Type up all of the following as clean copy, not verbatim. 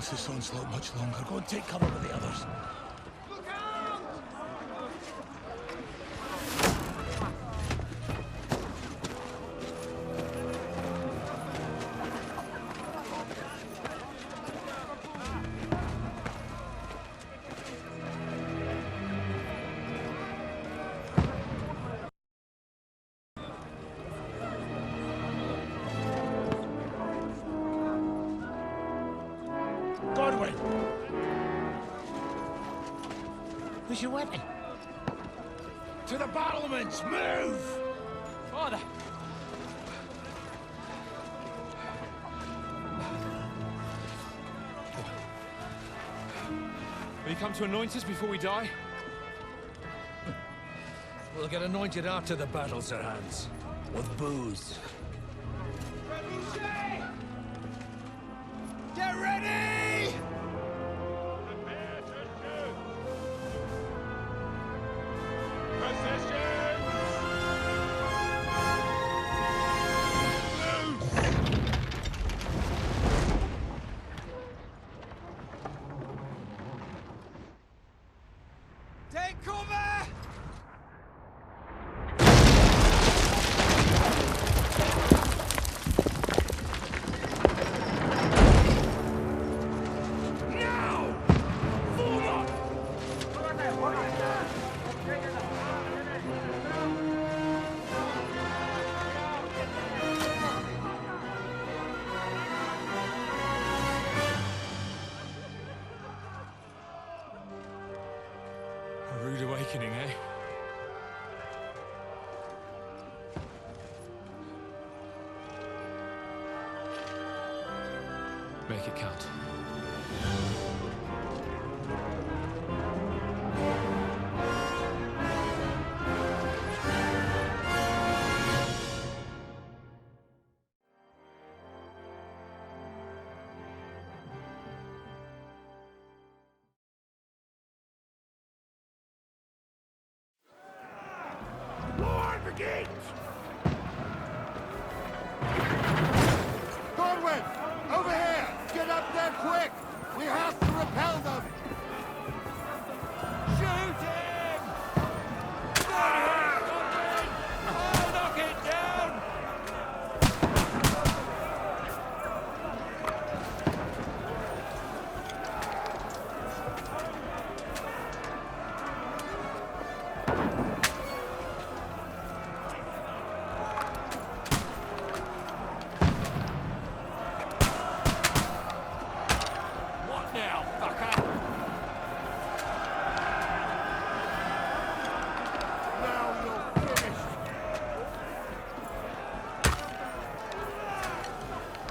chance this onslaught much longer. Go and take cover with the others. Godwin! Where's your weapon? To the battlements! Move! Father! Will you come to anoint us before we die? We'll get anointed after the battles are hands. With booze. Get ready! Prepare to shoot! Position! Take cover! A rude awakening, eh? Make it count. War begins! Godwin! Over here! Get up there quick! We have to repel them! Shoot him! Oh, knock it down! What now, fucker? Now you're finished!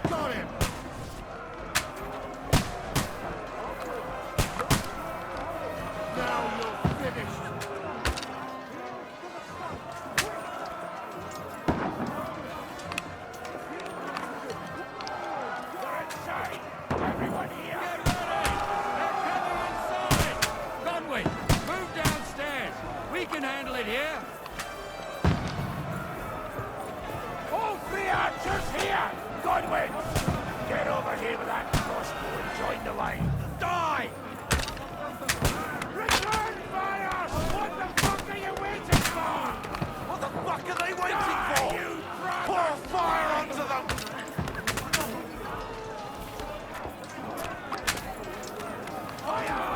Got him! Now you're finished! We're inside! Everyone here! Get ready! They're coming inside! Conway, move downstairs! We can handle it here! All three archers here! Godwin! Get over here with that crossbow and join the line! Die! Return fire! What the fuck are you waiting for? What the fuck are they waiting for? You pour fire onto them! Fire!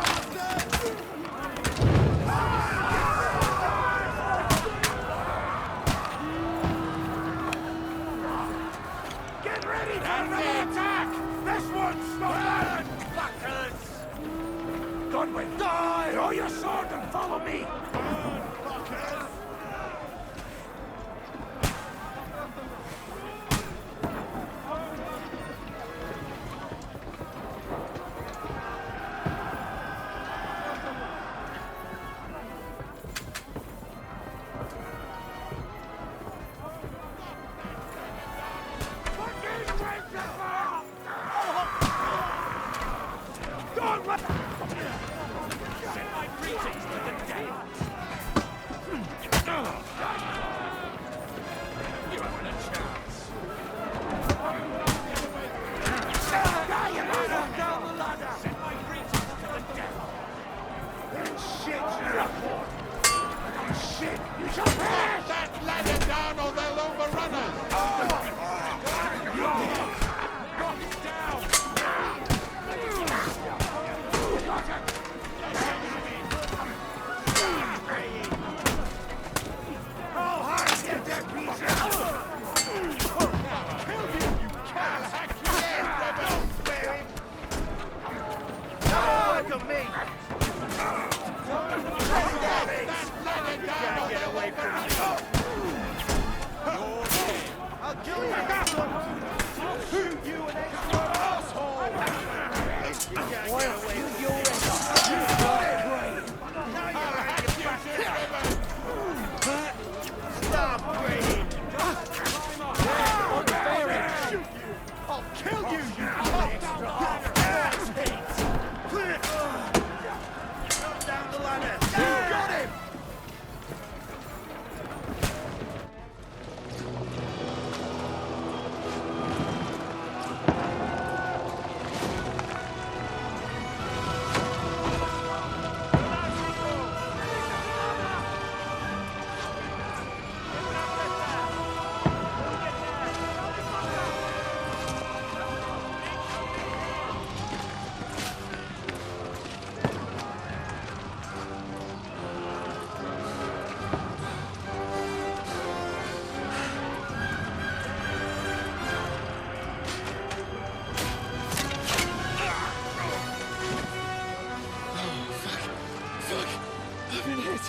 I've been hit.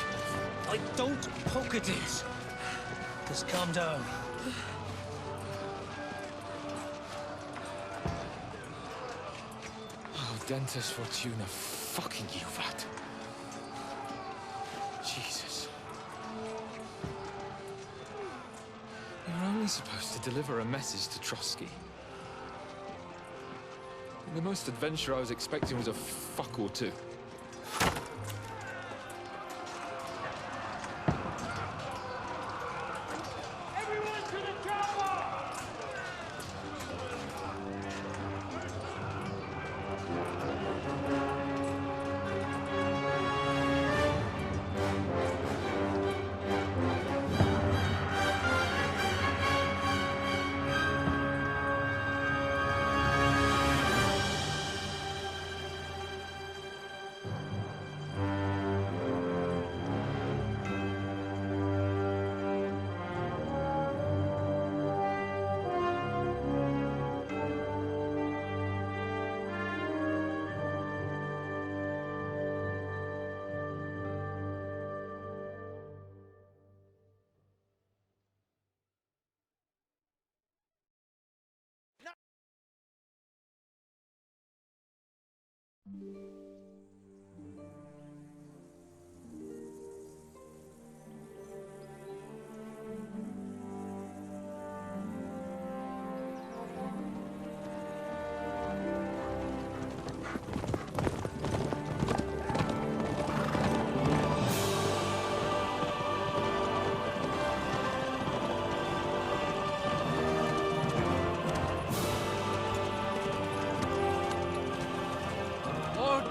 Don't poke at it. Just calm down. Oh, Dentes Fortuna, fucking you, that. Jesus. You're only supposed to deliver a message to Trotsky. The most adventure I was expecting was a fuck or two. Everyone to the chopper!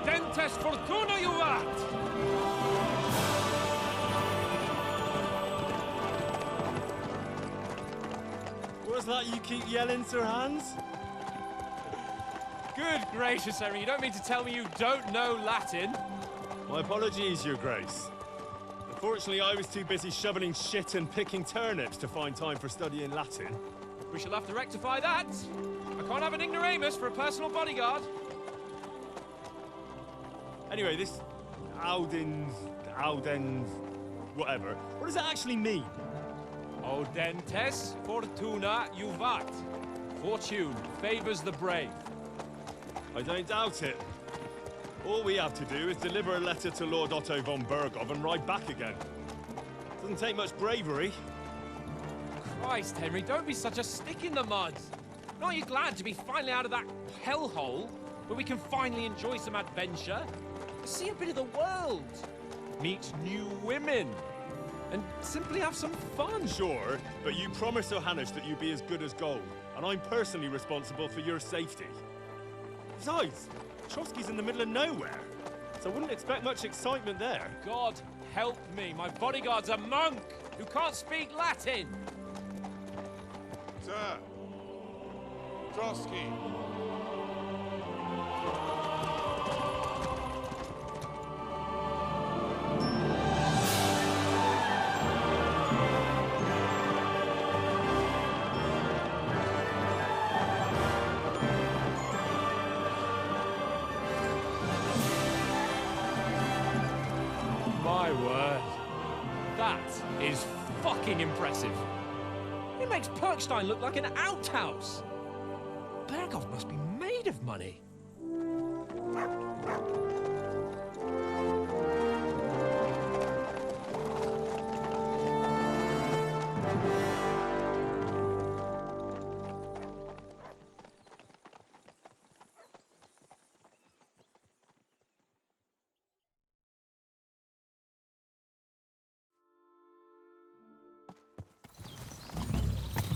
Dentes Fortuna, you vat! What's that you keep yelling, Sir Hans? Good gracious, Henry, you don't mean to tell me you don't know Latin? My apologies, Your Grace. Unfortunately, I was too busy shoveling shit and picking turnips to find time for studying Latin. We shall have to rectify that. I can't have an ignoramus for a personal bodyguard. Anyway, this Audens, whatever. What does that actually mean? Audentes Fortuna Juvat. Fortune favors the brave. I don't doubt it. All we have to do is deliver a letter to Lord Otto von Bergov and ride back again. Doesn't take much bravery. Christ, Henry, don't be such a stick in the mud. Aren't you glad to be finally out of that hellhole where we can finally enjoy some adventure? See a bit of the world, meet new women, and simply have some fun. Sure, but you promised Johannes that you'd be as good as gold, and I'm personally responsible for your safety. Besides, Trotsky's in the middle of nowhere, so I wouldn't expect much excitement there. God help me, my bodyguard's a monk who can't speak Latin. Sir! Trotsky! My word. That is fucking impressive. It makes Perkstein look like an outhouse. Bergov must be made of money.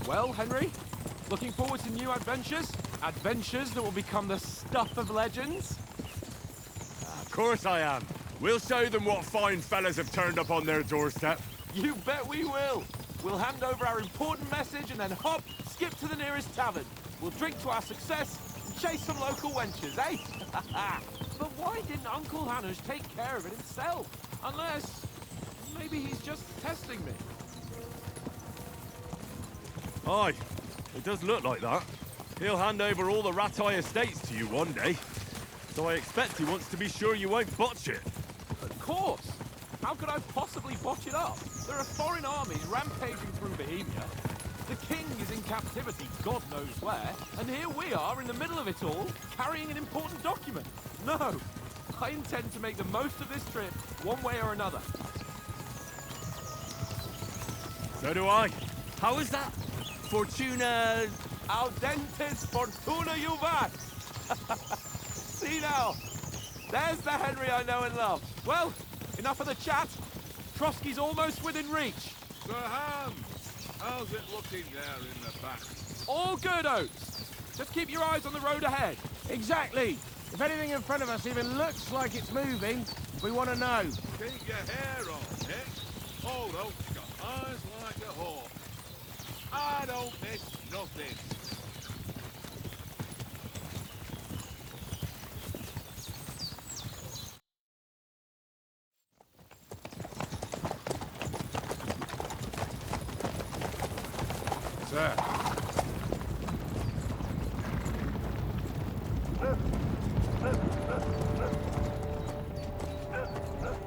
Well, Henry, looking forward to new adventures? Adventures that will become the stuff of legends? Of course I am. We'll show them what fine fellas have turned up on their doorstep. You bet we will. We'll hand over our important message and then hop, skip to the nearest tavern. We'll drink to our success and chase some local wenches, eh? But why didn't Uncle Hannes take care of it himself? Unless, maybe he's just testing me. Aye, it does look like that. He'll hand over all the Ratai estates to you one day. So I expect he wants to be sure you won't botch it. Of course. How could I possibly botch it up? There are foreign armies rampaging through Bohemia. The king is in captivity, God knows where, and here we are in the middle of it all, carrying an important document. No, I intend to make the most of this trip, one way or another. So do I. How is that? Fortuna audentes fortuna juvat. See now, there's the Henry I know and love. Well, enough of the chat. Trotsky's almost within reach. Sir Hans, how's it looking there in the back? All good, Oates. Just keep your eyes on the road ahead. Exactly. If anything in front of us even looks like it's moving, we want to know. Keep your hair on, eh? Old Oak's got eyes like a hawk. I don't miss nothing. Sir.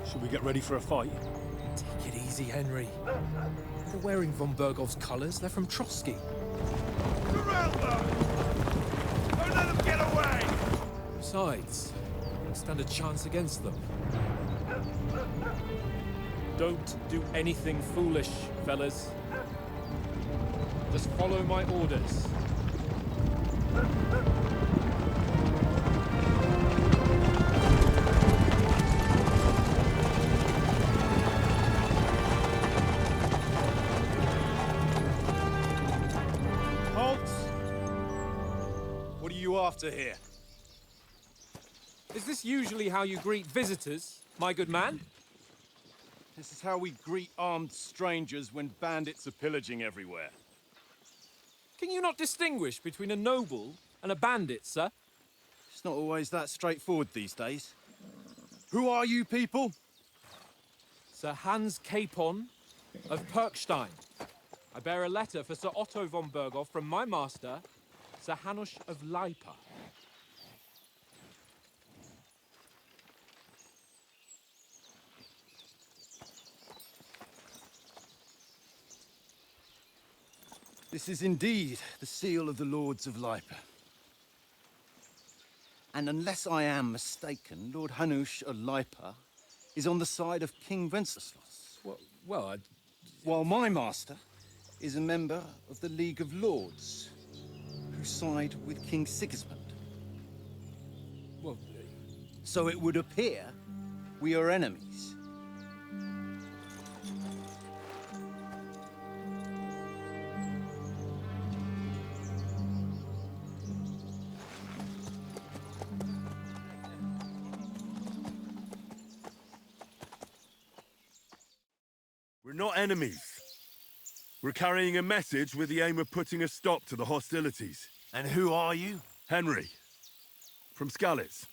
Should we get ready for a fight? Take it easy, Henry. They're wearing von Bergov's colours. They're from Trotsky. Surround them! Don't let them get away! Besides, we don't stand a chance against them. Don't do anything foolish, fellas. Just follow my orders. Halt! What are you after here? Is this usually how you greet visitors, my good man? This is how we greet armed strangers when bandits are pillaging everywhere. Can you not distinguish between a noble and a bandit, sir? It's not always that straightforward these days. Who are you people? Sir Hans Capon of Perkstein. I bear a letter for Sir Otto von Berghoff from my master, Sir Hanush of Leipa. This is indeed the seal of the Lords of Leipa. And unless I am mistaken, Lord Hanush of Leipa is on the side of King Wenceslas. Well, While my master is a member of the League of Lords, who side with King Sigismund. well, So it would appear we are enemies. We're not enemies. We're carrying a message with the aim of putting a stop to the hostilities. And who are you? Henry, from Skalitz.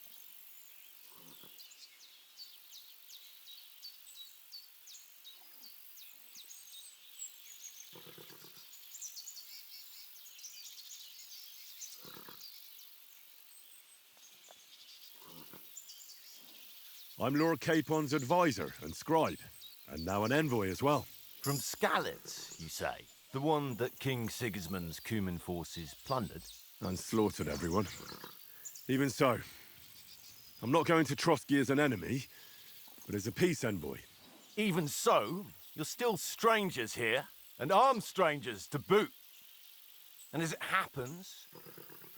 I'm Lord Capon's advisor and scribe, and now an envoy as well. From Skalitz, you say? The one that King Sigismund's Cuman forces plundered? And slaughtered everyone. Even so, I'm not going to Trotsky as an enemy, but as a peace envoy. Even so, you're still strangers here, and armed strangers to boot. And as it happens,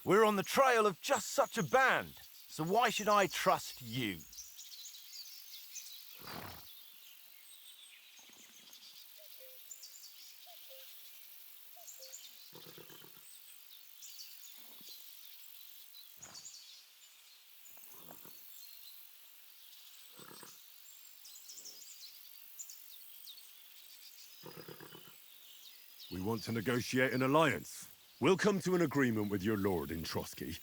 we're on the trail of just such a band, so why should I trust you? We want to negotiate an alliance. We'll come to an agreement with your lord in Trotsky,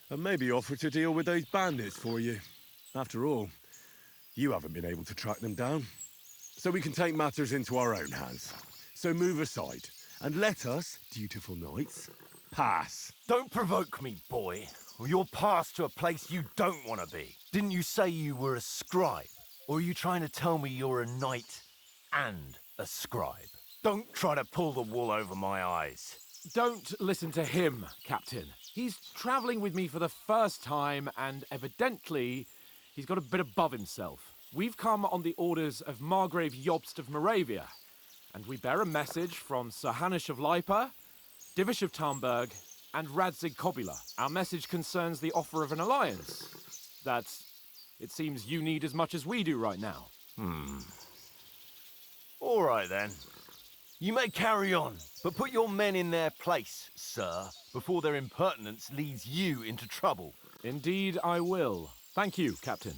and maybe offer to deal with those bandits for you. After all, you haven't been able to track them down. So we can take matters into our own hands. So move aside, and let us, dutiful knights, pass. Don't provoke me, boy, or you'll pass to a place you don't want to be. Didn't you say you were a scribe? Or are you trying to tell me you're a knight and a scribe? Don't try to pull the wool over my eyes. Don't listen to him, Captain. He's travelling with me for the first time, and evidently, he's got a bit above himself. We've come on the orders of Margrave Jobst of Moravia, and we bear a message from Sir Hanush of Lipa, Divish of Tarnberg, and Radzig Kobula. Our message concerns the offer of an alliance that it seems you need as much as we do right now. All right, then. You may carry on, but put your men in their place, sir, before their impertinence leads you into trouble. Indeed, I will. Thank you, Captain.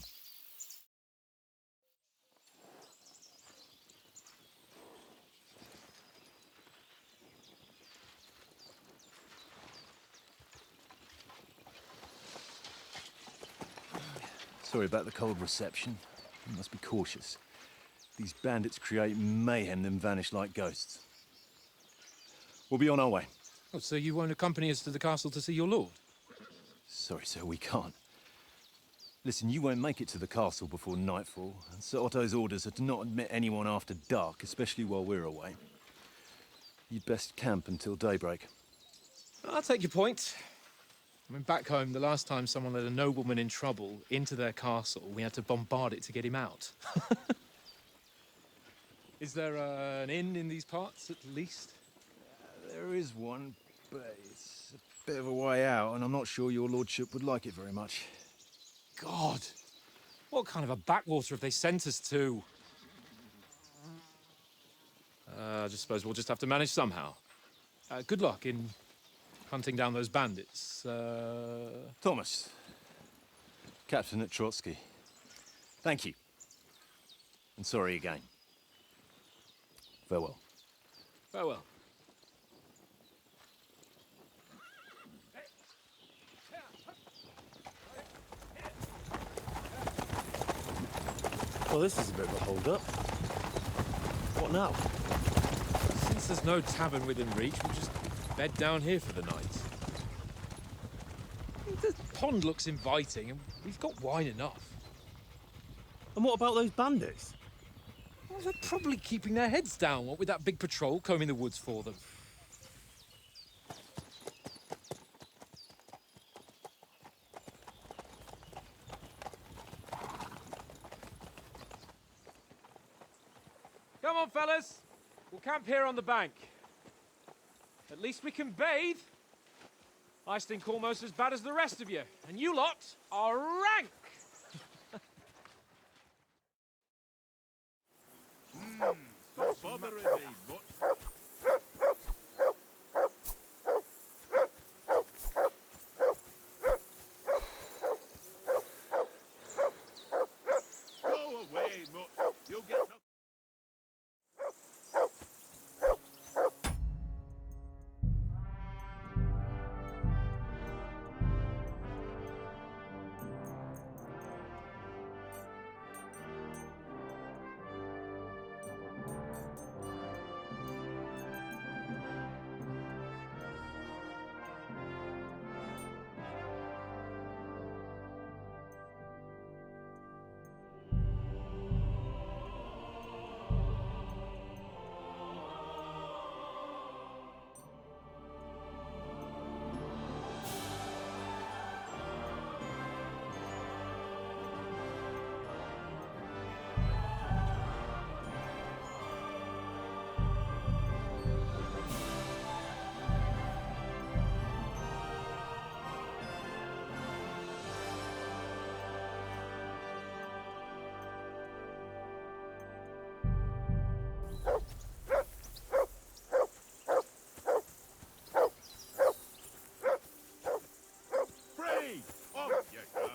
Sorry about the cold reception. You must be cautious. These bandits create mayhem, then vanish like ghosts. We'll be on our way. Oh, so you won't accompany us to the castle to see your lord? Sorry, sir, we can't. Listen, you won't make it to the castle before nightfall, and Sir Otto's orders are to not admit anyone after dark, especially while we're away. You'd best camp until daybreak. I'll take your point. I mean, back home, the last time someone let a nobleman in trouble into their castle, we had to bombard it to get him out. Is there an inn in these parts, at least? There is one, but it's a bit of a way out, and I'm not sure your lordship would like it very much. God! What kind of a backwater have they sent us to? I just suppose we'll just have to manage somehow. Good luck in hunting down those bandits. Thomas, Captain at Trotsky. Thank you. And sorry again. Farewell. Farewell. Well, this is a bit of a hold-up. What now? Since there's no tavern within reach, we'll just bed down here for the night. The pond looks inviting, and we've got wine enough. And what about those bandits? Well, they're probably keeping their heads down, what with that big patrol combing the woods for them. Come on, fellas. We'll camp here on the bank. At least we can bathe. I stink almost as bad as the rest of you, and you lot are rank. Stop bothering me, mutt. Go away, mutt. You'll get no... Free! Off you go!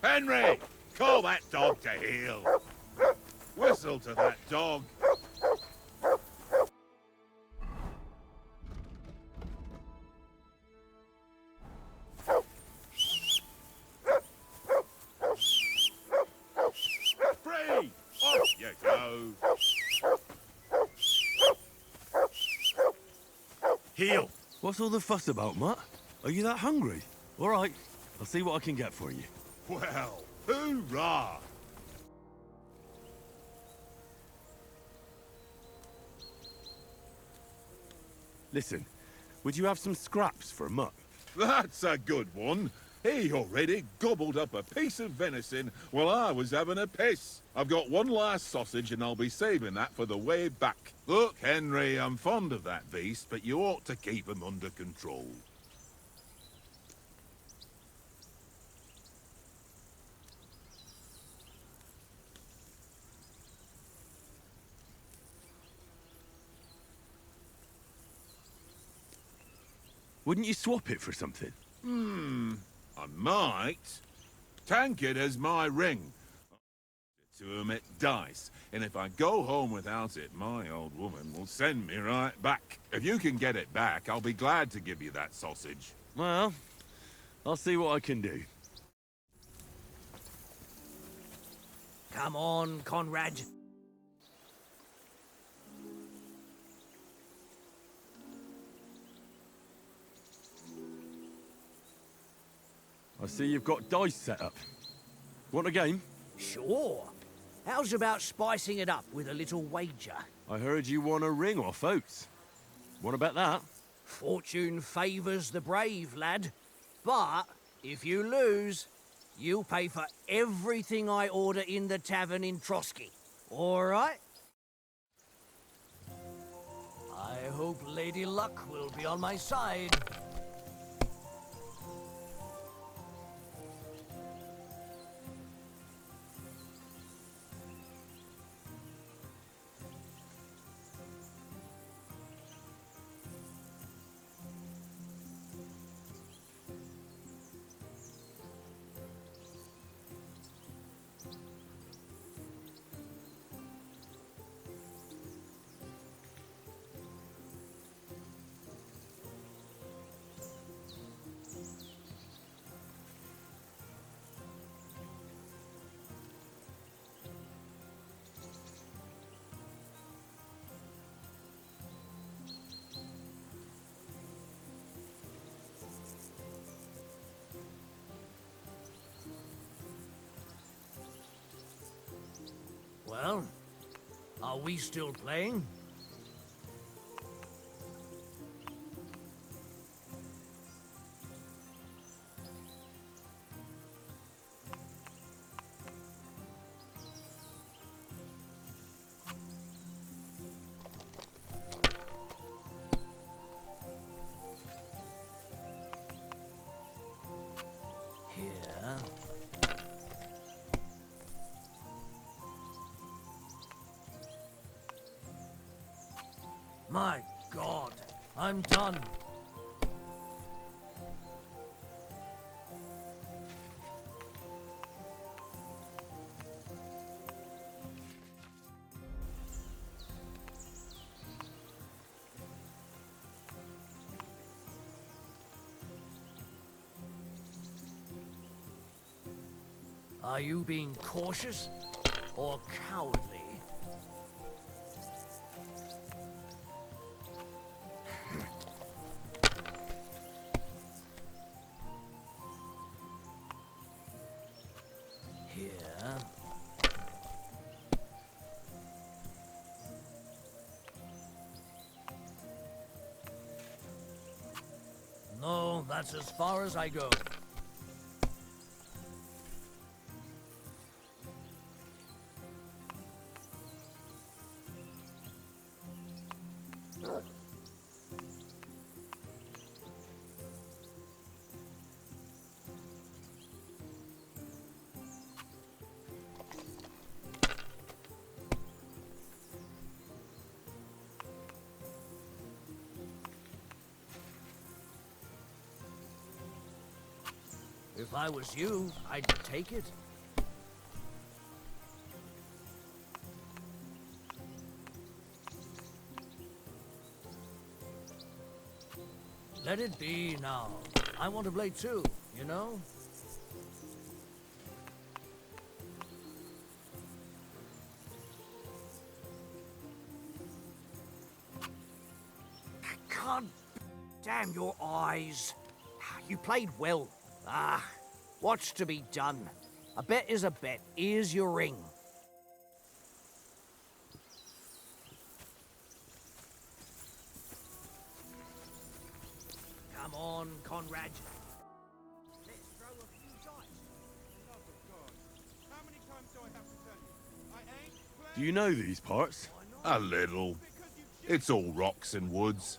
Henry! Call that dog to heel! Whistle to that dog! Free! Off you go! Heel! What's all the fuss about, Mutt? Are you that hungry? All right, I'll see what I can get for you. Well, hoorah! Listen, would you have some scraps for Mutt? That's a good one. He already gobbled up a piece of venison while I was having a piss. I've got one last sausage and I'll be saving that for the way back. Look, Henry, I'm fond of that beast, but you ought to keep him under control. Wouldn't you swap it for something? I might. Tankard has my ring. To him at dice, and if I go home without it, my old woman will send me right back. If you can get it back, I'll be glad to give you that sausage. Well, I'll see what I can do. Come on, Conrad. I see you've got dice set up. Want a game? Sure. How's about spicing it up with a little wager? I heard you won a ring off Oates. Want to bet that? Fortune favours the brave, lad. But if you lose, you'll pay for everything I order in the tavern in Trotsky. All right? I hope Lady Luck will be on my side. Well, are we still playing? Here. My God, I'm done. Are you being cautious or cowardly? Here. No, that's as far as I go. If I was you, I'd take it. Let it be now. I want to play too, you know? I can't Damn your eyes. You played well. Ah, what's to be done? A bet is a bet. Here's your ring. Come on, Conrad. Let's throw a few dice. Do you know these parts? A little. It's all rocks and woods.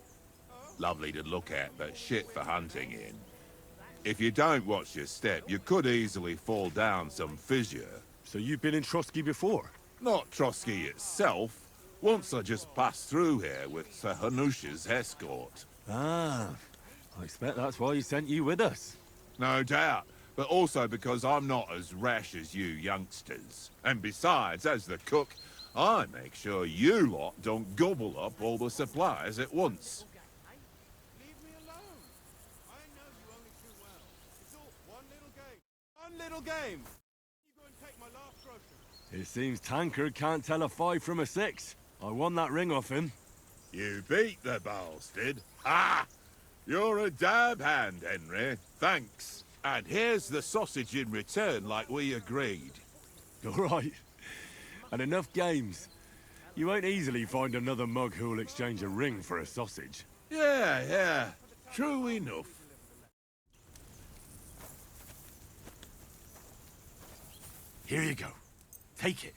Lovely to look at, but shit for hunting in. If you don't watch your step, you could easily fall down some fissure. So you've been in Trotsky before? Not Trotsky itself. Once I just passed through here with Sir Hanush's escort. Ah, I expect that's why he sent you with us. No doubt, but also because I'm not as rash as you youngsters. And besides, as the cook, I make sure you lot don't gobble up all the supplies at once. Leave me alone. I know you only too well. It's all one little game. One little game. You go and take my last grocery. It seems Tankard can't tell a 5 from a 6. I won that ring off him. You beat the bastard. Ha! You're a dab hand, Henry. Thanks. And here's the sausage in return like we agreed. All right. And enough games. You won't easily find another mug who'll exchange a ring for a sausage. Yeah. True enough. Here you go. Take it.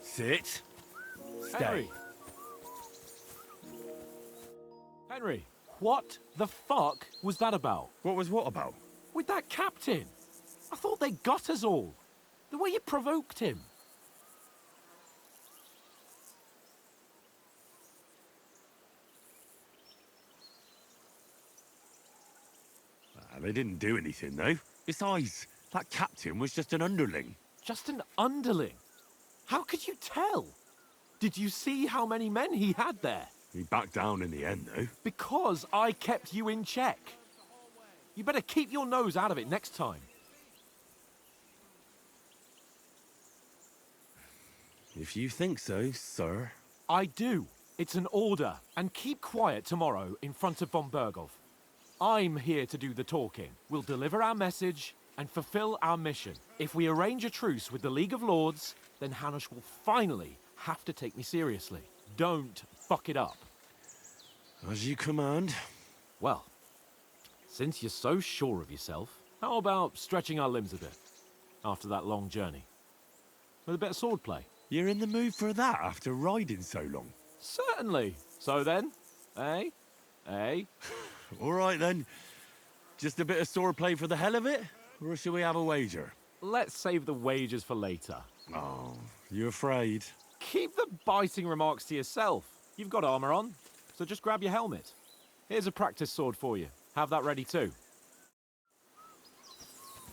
Sit. Stay. Henry, what the fuck was that about? What was what about? With that captain? I thought they got us all. The way you provoked him. They didn't do anything, though. Besides, that captain was just an underling. Just an underling? How could you tell? Did you see how many men he had there? He backed down in the end, though. Because I kept you in check. You better keep your nose out of it next time. If you think so, sir. I do. It's an order. And keep quiet tomorrow in front of von Berghoff. I'm here to do the talking. We'll deliver our message and fulfill our mission. If we arrange a truce with the League of Lords, then Hanush will finally have to take me seriously. Don't fuck it up. As you command. Well, since you're so sure of yourself, how about stretching our limbs a bit after that long journey? With a bit of swordplay. You're in the mood for that after riding so long? Certainly. So then, eh? All right, then. Just a bit of swordplay for the hell of it? Or shall we have a wager? Let's save the wagers for later. Oh, you afraid? Keep the biting remarks to yourself. You've got armor on, so just grab your helmet. Here's a practice sword for you. Have that ready too.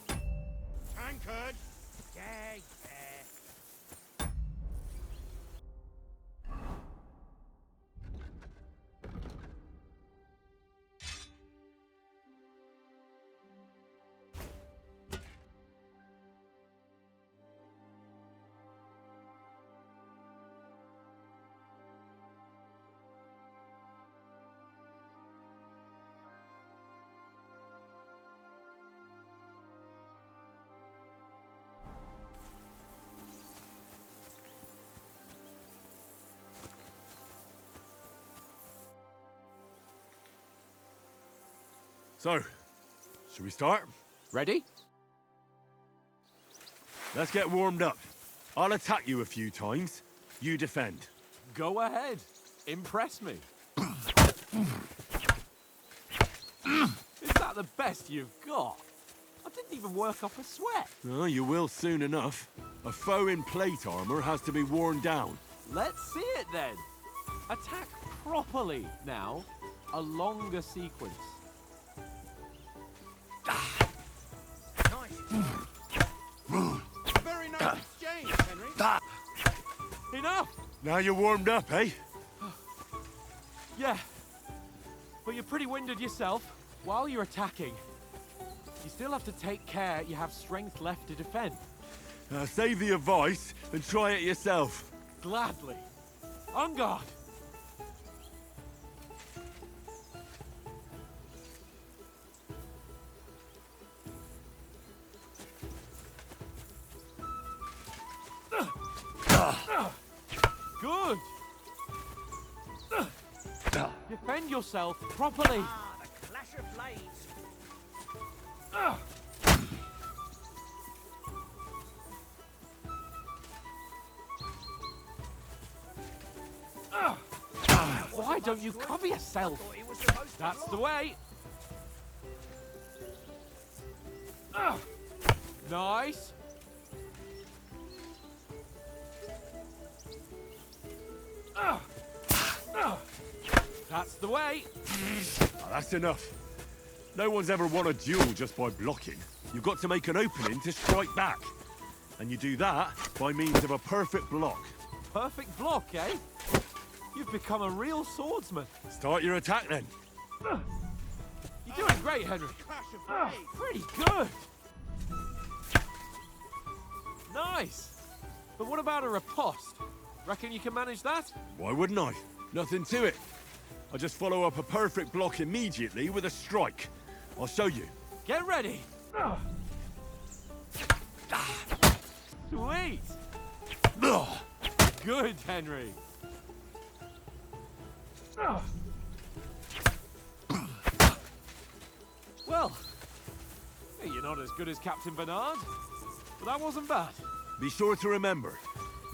Tankard! Yeah. So, should we start? Ready? Let's get warmed up. I'll attack you a few times. You defend. Go ahead. Impress me. Is that the best you've got? I didn't even work up a sweat. Oh, you will soon enough. A foe in plate armor has to be worn down. Let's see it then. Attack properly now. A longer sequence. Very nice exchange, Henry. Enough! Now you're warmed up, eh? Yeah, But you're pretty winded yourself. While you're attacking, you still have to take care you have strength left to defend. Save the advice and try it yourself. Gladly. On guard! Good! Defend yourself properly! Ah, the clash of blades. Why don't you cover yourself? Thought it was supposed to That's the block. way! Nice! That's the way! That's enough. No one's ever won a duel just by blocking. You've got to make an opening to strike back. And you do that by means of a perfect block. Perfect block, eh? You've become a real swordsman. Start your attack then. You're doing great, Henry. Pretty good. Nice. But what about a riposte? Reckon you can manage that? Why wouldn't I? Nothing to it. I just follow up a perfect block immediately with a strike. I'll show you. Get ready. Sweet. Good, Henry. Well, you're not as good as Captain Bernard, but that wasn't bad. Be sure to remember,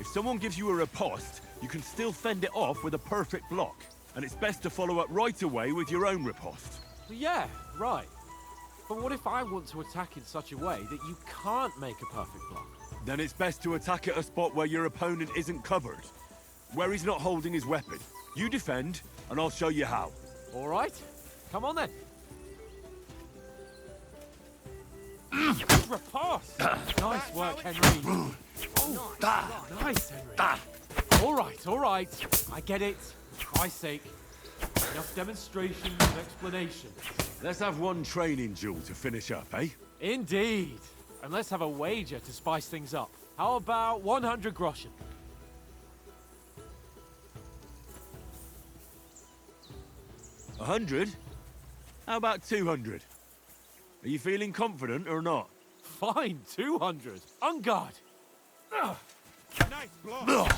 if someone gives you a riposte, you can still fend it off with a perfect block. And it's best to follow up right away with your own riposte. Yeah, right. But what if I want to attack in such a way that you can't make a perfect block? Then it's best to attack at a spot where your opponent isn't covered. Where he's not holding his weapon. You defend, and I'll show you how. All right. Come on then. Riposte! Nice work, Henry. Oh, nice, Henry. All right. I get it. For Christ's sake. Enough demonstration and explanation. Let's have one training duel to finish up, eh? Indeed. And let's have a wager to spice things up. How about 100 groschen? 100? How about 200? Are you feeling confident or not? Fine, 200. On guard. Nice block.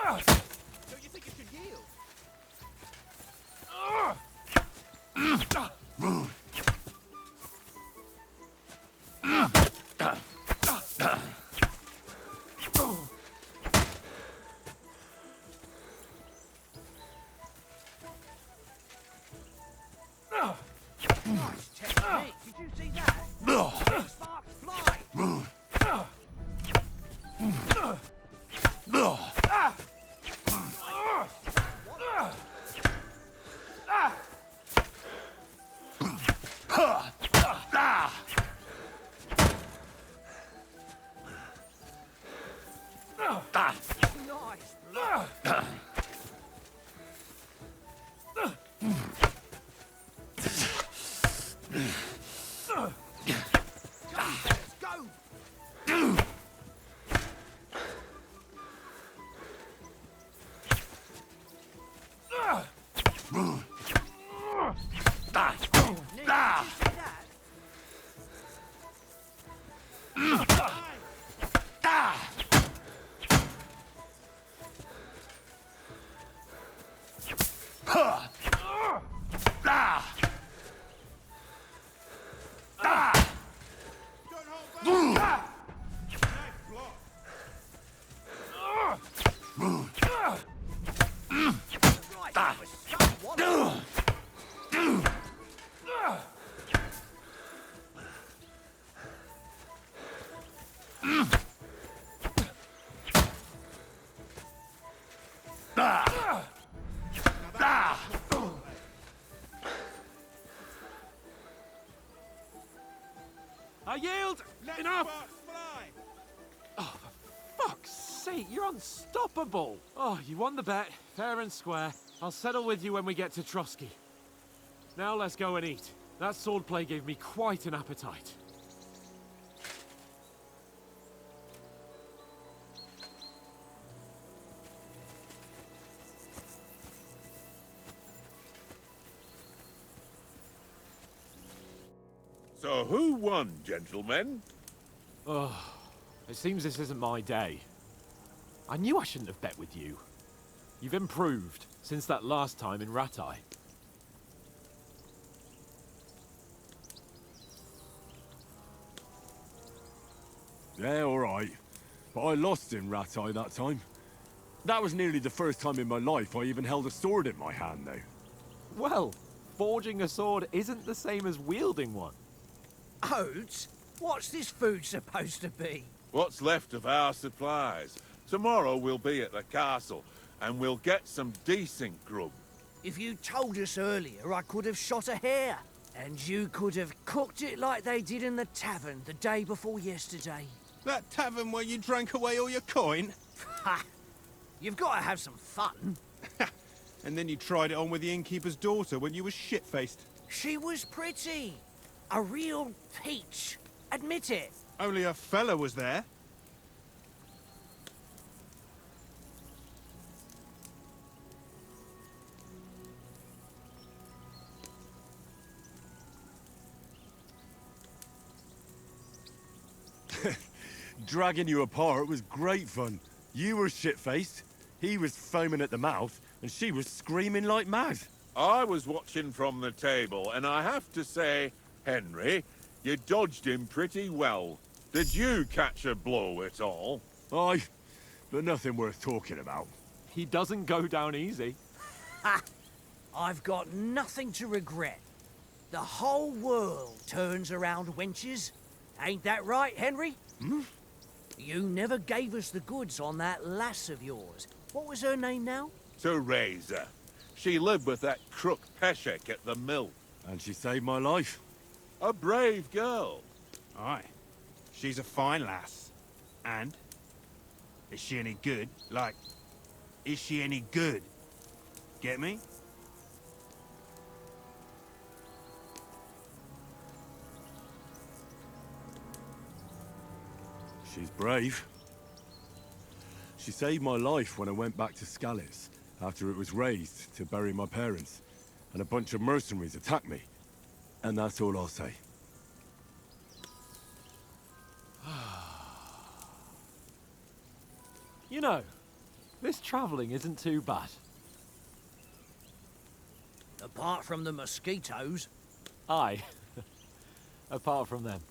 Don't you think it should yield? Nice technique. Did you see that? Sparks fly. Nice block. Let's go. Nick, did you see that? Right, that was someone. I yield. Enough. Oh, for fuck's sake. Mate, you're unstoppable. Oh, you won the bet, fair and square. I'll settle with you when we get to Trotsky. Now let's go and eat. That swordplay gave me quite an appetite. So who won, gentlemen? Oh, it seems this isn't my day. I knew I shouldn't have bet with you. You've improved since that last time in Ratai. Yeah, all right. But I lost in Ratai that time. That was nearly the first time in my life I even held a sword in my hand, though. Well, forging a sword isn't the same as wielding one. Oates, what's this food supposed to be? What's left of our supplies. Tomorrow we'll be at the castle, and we'll get some decent grub. If you told us earlier, I could have shot a hare. And you could have cooked it like they did in the tavern the day before yesterday. That tavern where you drank away all your coin? Ha! You've got to have some fun. And then you tried it on with the innkeeper's daughter when you were shit-faced. She was pretty. A real peach. Admit it. Only a fella was there. Dragging you apart was great fun. You were shit-faced, he was foaming at the mouth, and she was screaming like mad. I was watching from the table, and I have to say, Henry, you dodged him pretty well. Did you catch a blow at all? Aye, but nothing worth talking about. He doesn't go down easy. Ha! I've got nothing to regret. The whole world turns around wenches. Ain't that right, Henry? Hmm? You never gave us the goods on that lass of yours. What was her name now? Teresa. She lived with that crook Peshek at the mill. And she saved my life. A brave girl. Aye. She's a fine lass. And? Is she any good? Like, is she any good? Get me? She's brave. She saved my life when I went back to Skalitz after it was razed to bury my parents, and a bunch of mercenaries attacked me. And that's all I'll say. You know, this travelling isn't too bad. Apart from the mosquitoes. Aye. Apart from them.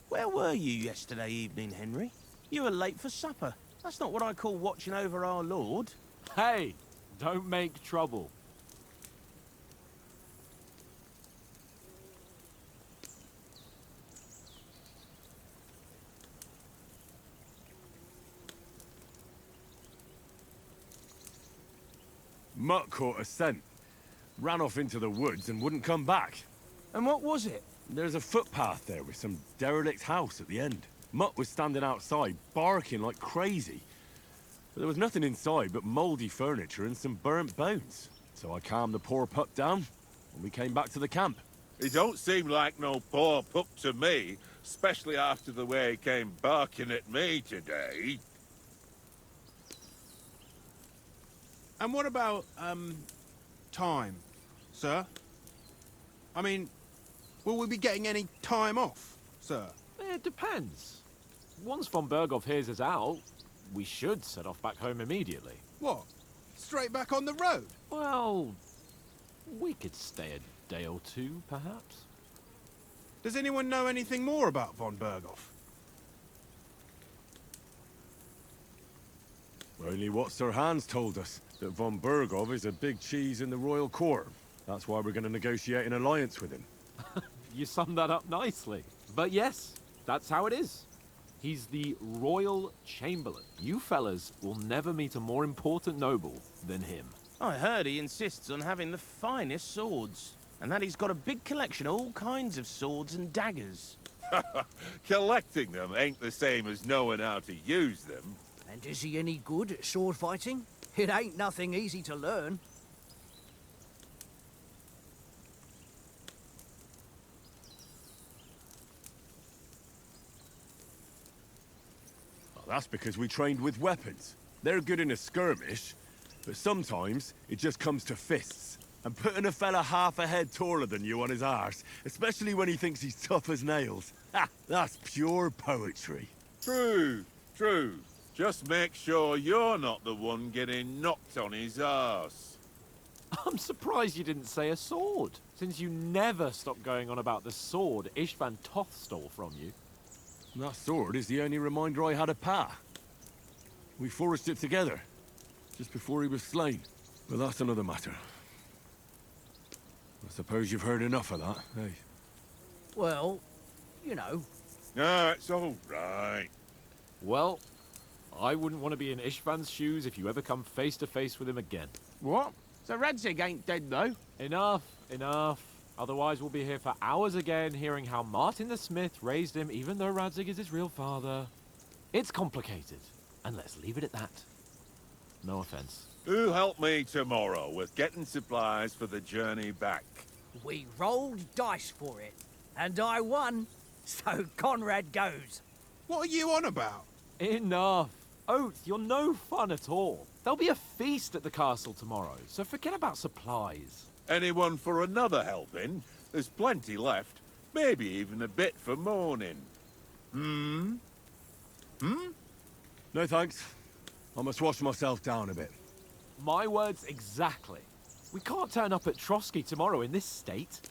Where were you yesterday evening, Henry? You were late for supper. That's not what I call watching over our lord. Hey, don't make trouble. Mutt caught a scent, ran off into the woods and wouldn't come back. And what was it? There's a footpath there with some derelict house at the end. Mutt was standing outside, barking like crazy. But there was nothing inside but mouldy furniture and some burnt bones. So I calmed the poor pup down, and we came back to the camp. He don't seem like no poor pup to me, especially after the way he came barking at me today. And what about, time, sir? I mean, will we be getting any time off, sir? It depends. Once von Berghoff hears us out, we should set off back home immediately. What? Straight back on the road? Well, we could stay a day or two, perhaps. Does anyone know anything more about von Berghoff? Only what Sir Hans told us, that von Berghoff is a big cheese in the royal court. That's why we're going to negotiate an alliance with him. You summed that up nicely. But yes, that's how it is. He's the Royal Chamberlain. You fellas will never meet a more important noble than him. I heard he insists on having the finest swords, and that he's got a big collection of all kinds of swords and daggers. Collecting them ain't the same as knowing how to use them. And is he any good at sword fighting? It ain't nothing easy to learn. Well, that's because we trained with weapons. They're good in a skirmish, but sometimes it just comes to fists. And putting a fella half a head taller than you on his arse, especially when he thinks he's tough as nails. Ha! That's pure poetry. True, true. Just make sure you're not the one getting knocked on his arse. I'm surprised you didn't say a sword, since you never stop going on about the sword Ishvan Toth stole from you. That sword is the only reminder I had of Pa. We forged it together, just before he was slain. But that's another matter. I suppose you've heard enough of that, eh? Well, you know. No, it's all right. Well, I wouldn't want to be in Ishvan's shoes if you ever come face to face with him again. What? So Radzig ain't dead, though? Enough, enough. Otherwise we'll be here for hours again hearing how Martin the Smith raised him even though Radzig is his real father. It's complicated, and let's leave it at that. No offense. Who'll help me tomorrow with getting supplies for the journey back? We rolled dice for it, and I won, so Conrad goes. What are you on about? Enough. Oath, you're no fun at all. There'll be a feast at the castle tomorrow, so forget about supplies. Anyone for another helping? There's plenty left. Maybe even a bit for morning. Hmm? No thanks. I must wash myself down a bit. My words exactly. We can't turn up at Trotsky tomorrow in this state.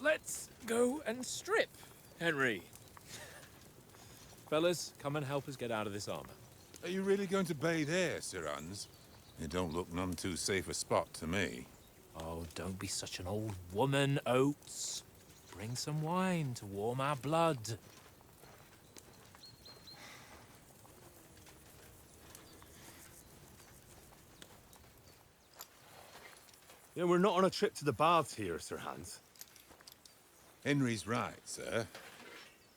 Let's go and strip, Henry. Fellas, come and help us get out of this armor. Are you really going to bathe here, Sir Hans? It don't look none too safe a spot to me. Oh, don't be such an old woman, Oates. Bring some wine to warm our blood. Yeah, we're not on a trip to the baths here, Sir Hans. Henry's right, sir.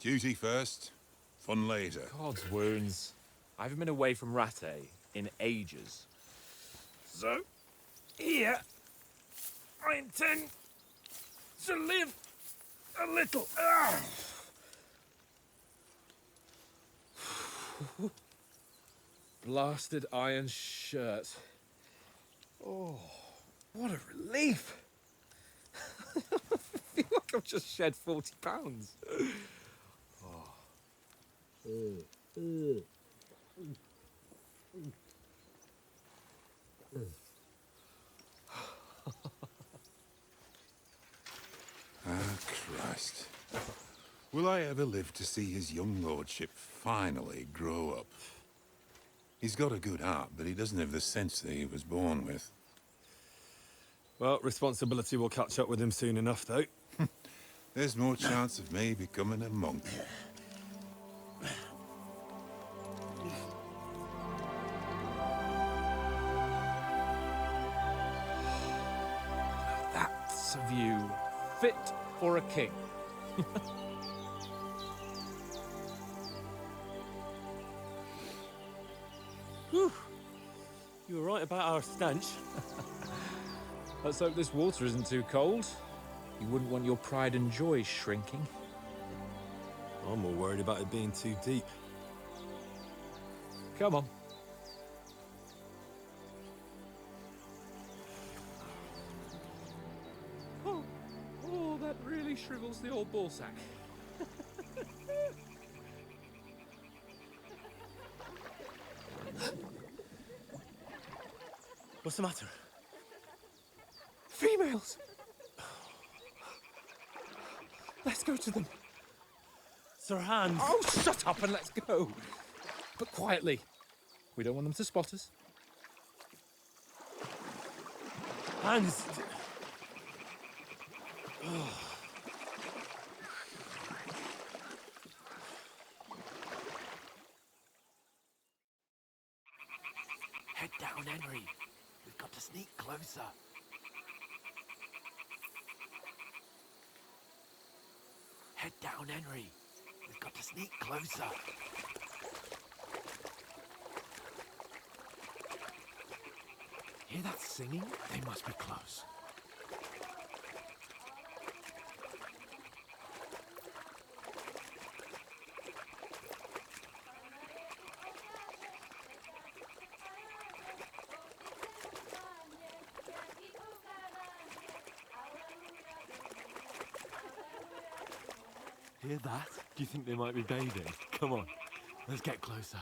Duty first, fun later. God's wounds. I haven't been away from Rattay in ages. So, here, I intend to live a little. Blasted iron shirt. Oh, what a relief. I feel like I've just shed 40 pounds. Christ. Will I ever live to see his young lordship finally grow up? He's got a good heart, but he doesn't have the sense that he was born with. Well, responsibility will catch up with him soon enough, though. There's more chance of me becoming a monk. That's a view fit for a king. Whew. You were right about our stench. Let's hope this water isn't too cold. You wouldn't want your pride and joy shrinking. I'm more worried about it being too deep. Come on. Oh, that really shrivels the old ballsack. What's the matter? Females! Let's go to them. Sir Hans! Oh, shut up and let's go. But quietly. We don't want them to spot us. Hans! Head down, Henry. We've got to sneak closer. down, Henry. We've got to sneak closer. Hear that singing? They must be close. Hear that? Do you think they might be bathing? Come on, let's get closer.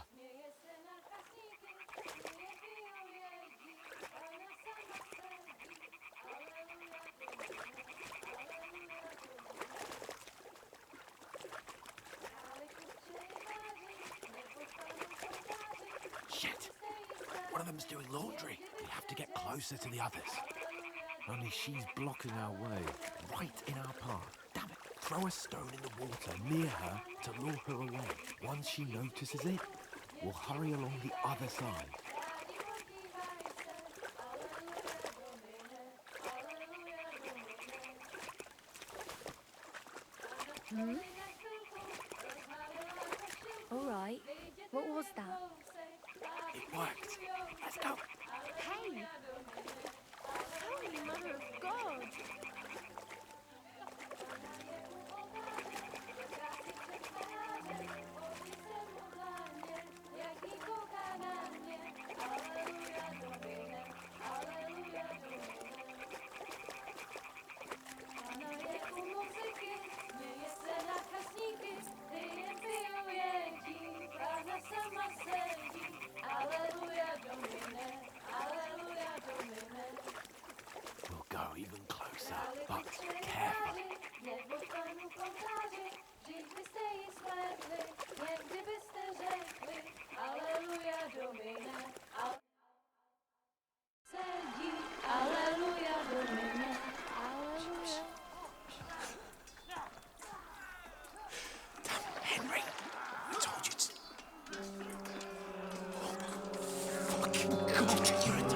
Shit! One of them's doing laundry. We have to get closer to the others. Only she's blocking our way, right in our path. Damn it! Throw a stone in the water near her to lure her away. Once she notices it, we'll hurry along the other side. Hmm? All right. What was that? It worked. Let's go. Hey! Holy Mother of God! We'll go even closer, but careful. Henry, I told you to. Oh, fucking God, you're a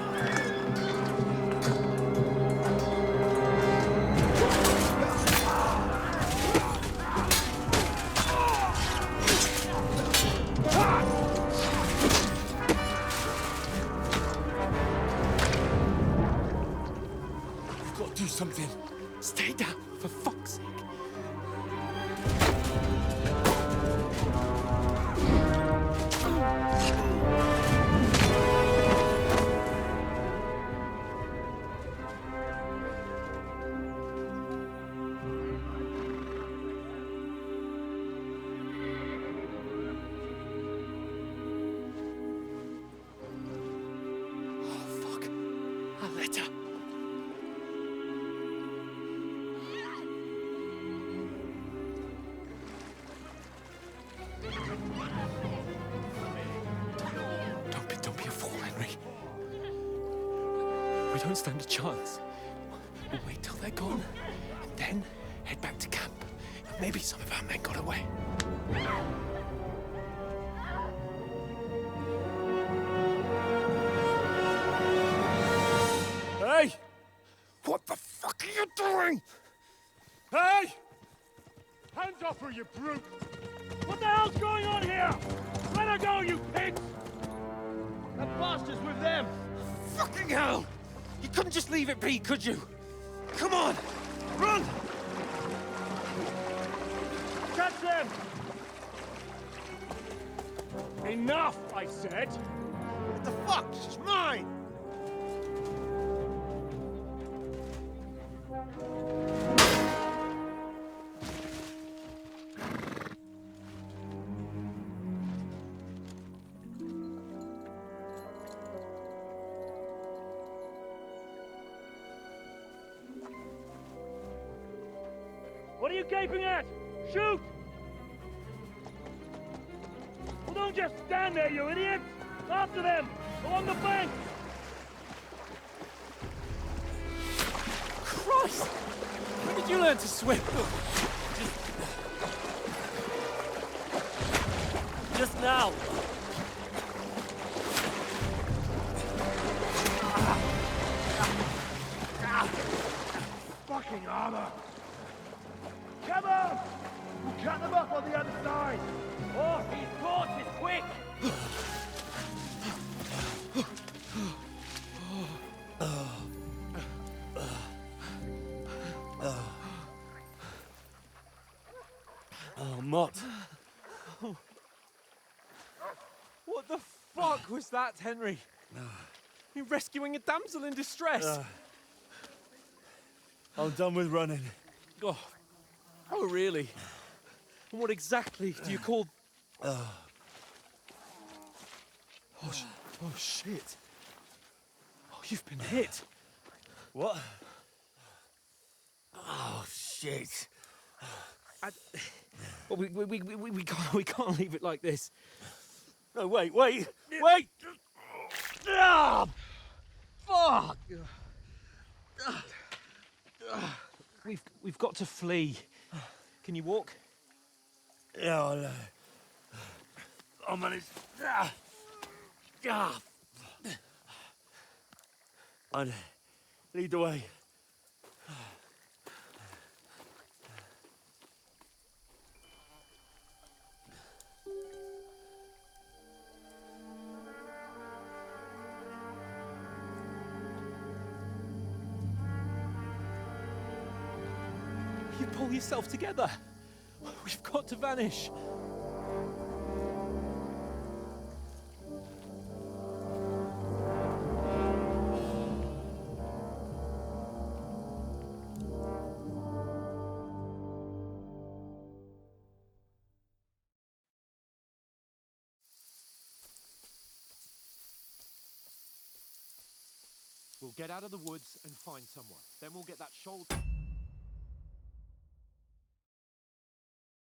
do something. Stay down, for fuck's sake. Oh, fuck. A letter. Don't be a fool, Henry. We don't stand a chance. We'll wait till they're gone, and then head back to camp. Maybe some of our men got away. Hey! What the fuck are you doing? Hey! Hands off her, you brute! What the hell's going on here? Let her go, you pigs! That bastard's with them! Fucking hell! You couldn't just leave it be, could you? Come on! Run! Catch them! Enough, I said! What the fuck? She's mine! What are you gaping at? Shoot! Well, don't just stand there, you idiot! After them! Along the bank! Christ! When did you learn to swim? Just now! Fucking armor! Come on! Cut them off on the other side! Oh, these horses, quick! Oh, Mott. What the fuck was that, Henry? You're rescuing a damsel in distress. I'm done with running. Oh, oh, really? And what exactly do you call... Oh, oh, shit. Oh, you've been hit. What? Oh, shit. Well, we can't leave it like this. No, wait! Ah! Fuck! We've got to flee. Can you walk? Yeah, I'll manage. I'd lead the way. You pull yourself together. We've got to vanish. We'll get out of the woods and find someone. Then we'll get that shoulder...